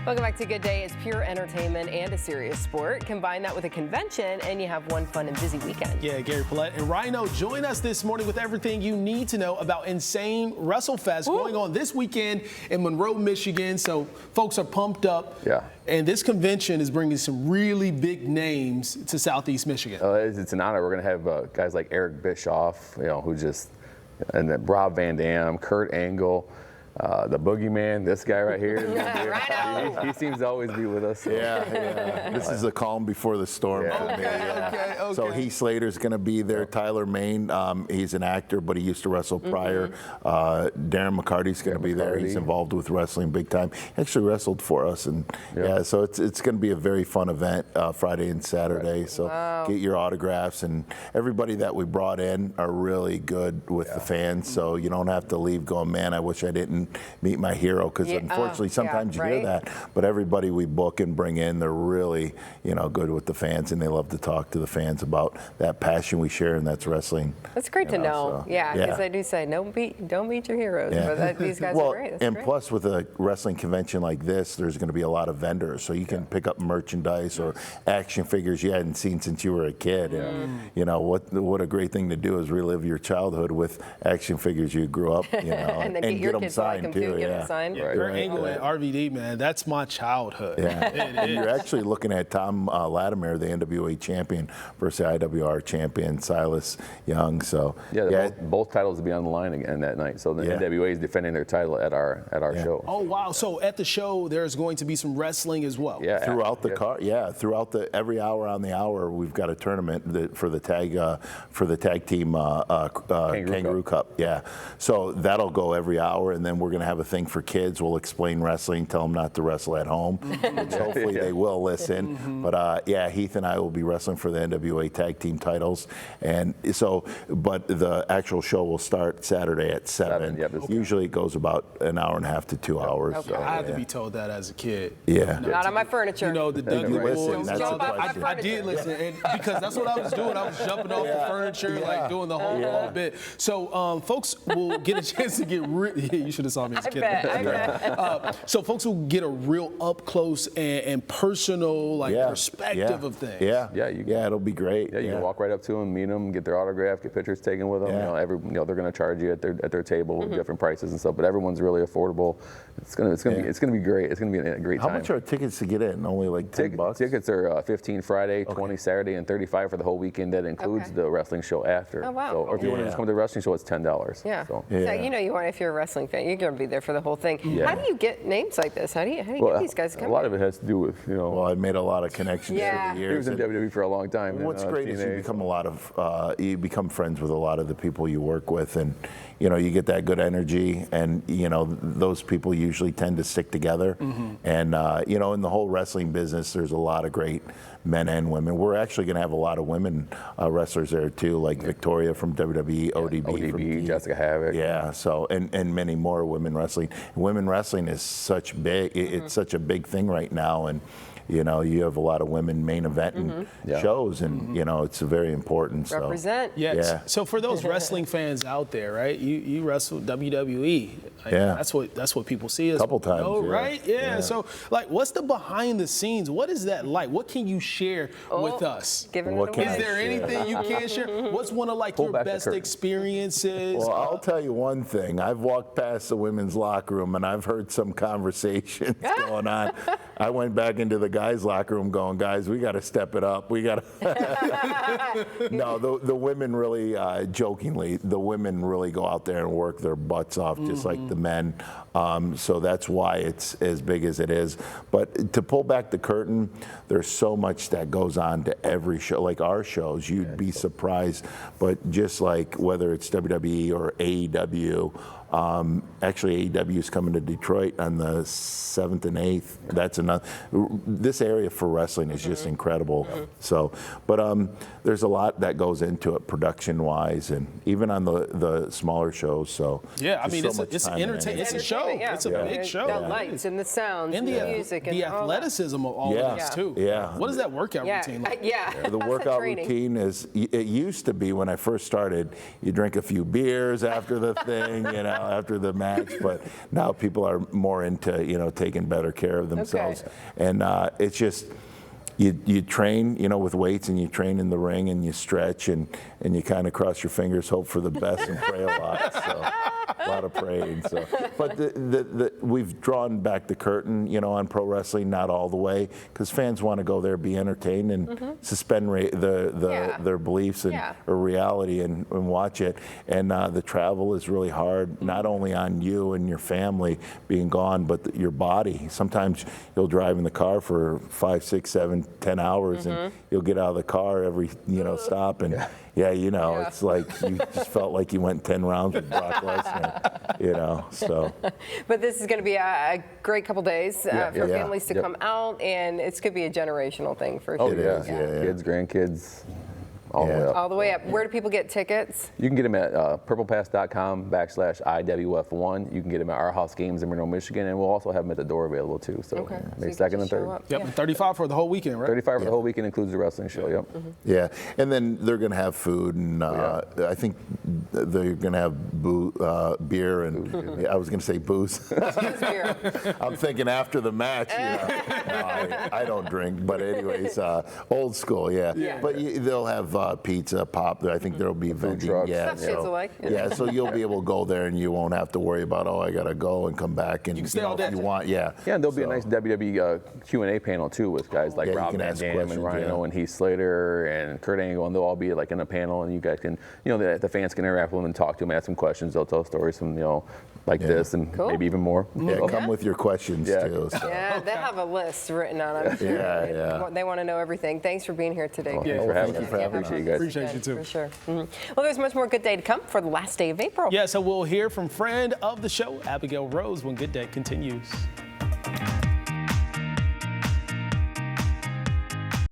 Welcome back to Good Day. It's pure entertainment and a serious sport. Combine that with a convention and you have one fun and busy weekend. Yeah, Gary, Pillette and RHINO join us this morning with everything you need to know about Insane Wrestle-Fest going on this weekend in Monroe, Michigan. So folks are pumped up. Yeah. And this convention is bringing some really big names to Southeast Michigan. It's an honor. We're going to have guys like Eric Bischoff, and then Rob Van Dam, Kurt Angle, the Boogeyman, this guy right here. He seems to always be with us. So. Yeah. This is the calm before the storm. Okay. So Heath Slater's going to be there. Tyler Main, he's an actor, but he used to wrestle prior. Darren McCarty's going to be there. He's involved with wrestling big time. He actually wrestled for us, and so it's going to be a very fun event Friday and Saturday. So get your autographs, and everybody that we brought in are really good with the fans. So you don't have to leave going, man, I wish I didn't meet my hero, because unfortunately sometimes you hear that. But everybody we book and bring in, they're really good with the fans, and they love to talk to the fans about that passion we share, and that's wrestling. That's great to know. So, because I do say don't beat your heroes. But these guys are great. That's great. Plus with a wrestling convention like this, there's going to be a lot of vendors, so you can pick up merchandise or action figures you hadn't seen since you were a kid. And what a great thing to do is relive your childhood with action figures you grew up, and then get them signed too. Get them signed. Kurt Angle and RVD, man, that's my childhood. And you're actually looking at Tom Latimer, the NWA champion, versus IWR champion Silas Young. So both titles will be on the line again that night. So the NWA is defending their title at our show. Oh wow! So at the show, there's going to be some wrestling as well. Yeah, throughout the car. Yeah, throughout every hour on the hour, we've got a tournament for the tag team Kangaroo Cup. Yeah, so that'll go every hour, and then we're going to have a thing for kids. We'll explain wrestling, tell them not to wrestle at home, which hopefully they will listen. But Heath and I will be wrestling for the NWA tag team titles, and so but the actual show will start Saturday at 7. Usually it goes about an hour and a half to 2 hours. Okay. So, I had to be told that as a kid. Not on my furniture. The Dudley Boys. I did listen, and because that's what I was doing. I was jumping off the furniture, like doing the whole bit. So folks will get a chance to get you should have saw me as a kid. I bet. So folks will get a real up close and personal perspective of things. It'll be great. You can walk right up to them, meet them, get their autograph, get pictures taken with them. They're going to charge you at their table with different prices and stuff, but everyone's really affordable. It's gonna be great. It's gonna be a great time. How much are tickets to get in? Only like $10? Tickets are $15 Friday, $20 Saturday, and $35 for the whole weekend. That includes the wrestling show after. Oh wow! So, or if you want to just come to the wrestling show, it's $10. Yeah. So you want, if you're a wrestling fan, you're going to be there for the whole thing. How do you get names like this? How do you get these guys to come? A lot of it has to do with Well, I made a lot of connections over the years. He was in WWE for a long time. What's great is you become friends with a lot of the people you work with, and you get that good energy, and those people usually tend to stick together. And in the whole wrestling business, there's a lot of great men and women. We're actually going to have a lot of women wrestlers there too, like Victoria from WWE, ODB from Jessica Havoc. Yeah, so and many more women wrestling. Women wrestling is such big. It's such a big thing right now, and you have a lot of women main eventing shows, and it's very important. So. Represent. So for those wrestling fans out there, right? You wrestle WWE. That's what people see. A couple times. Right? Yeah. So what's the behind the scenes? What is that like? What can you share with us? Is there anything you can share? What's one of your best experiences? Well, I'll tell you one thing. I've walked past the women's locker room and I've heard some conversations going on. I went back into the guys' locker room going, guys, we got to step it up. We got to. No, the women really, jokingly, the women really go out there and work their butts off just like the men. So that's why it's as big as it is. But to pull back the curtain, there's so much that goes on to every show. Like our shows, you'd be surprised. But just like whether it's WWE or AEW, actually AEW is coming to Detroit on the 7th and 8th. That's another. This area for wrestling is just incredible. So, but there's a lot that goes into it production-wise, and even on the smaller shows. So I mean, it's entertaining. It's a show. It's a big show. The lights and the sounds and the music and the athleticism of all of this too. What is that workout routine like? The workout routine is. It used to be when I first started, you drink a few beers after the thing, while after the match, but now people are more into, taking better care of themselves. Okay. And it's just, you train, with weights, and you train in the ring, and you stretch, and you kind of cross your fingers, hope for the best, and pray a lot. So a lot of praying. So, but we've drawn back the curtain, on pro wrestling, not all the way, because fans want to go there, be entertained, and suspend their beliefs or reality and watch it. And the travel is really hard, not only on you and your family being gone, but your body. Sometimes you'll drive in the car for 5, 6, 7, 10 hours, and you'll get out of the car every stop, and it's like you just felt like you went 10 rounds with Brock Lesnar, so. But this is going to be a great couple days for families to come out, and it's going to be a generational thing for sure. It is. Kids, grandkids, all the way up. All the way up. Where do people get tickets? You can get them at purplepass.com/IWF1. You can get them at our house games in Monroe, Michigan, and we'll also have them at the door available too. So May 2nd and 3rd. Yep, and 35 for the whole weekend, right? 35 for the whole weekend includes the wrestling show. Yep. Yeah, and then they're going to have food, and I think they're going to have beer, and I was going to say booze. I'm thinking after the match. No, I don't drink, but anyways, old school, But they'll have pizza, pop. I think there'll be vending. trucks. Stuff kids will like. So you'll be able to go there, and you won't have to worry about, I got to go and come back. And you can stay all day. if you want, Yeah, and there'll be a nice WWE Q&A panel too with guys like Rob Van Dam and RHINO and Heath Slater and Kurt Angle, and they'll all be like in a panel, and you guys can, the fans can interact with them and talk to them, ask them questions. They'll tell stories from, like this and maybe even more. Yeah, come with your questions too. So. Yeah, they have a list written on them. They want to know everything. Thanks for being here today. Thanks for having us. Appreciate you guys. Appreciate you too. For sure. Well, there's much more Good Day to come for the last day of April. Yeah, so we'll hear from friend of the show, Abigail Rose, when Good Day continues.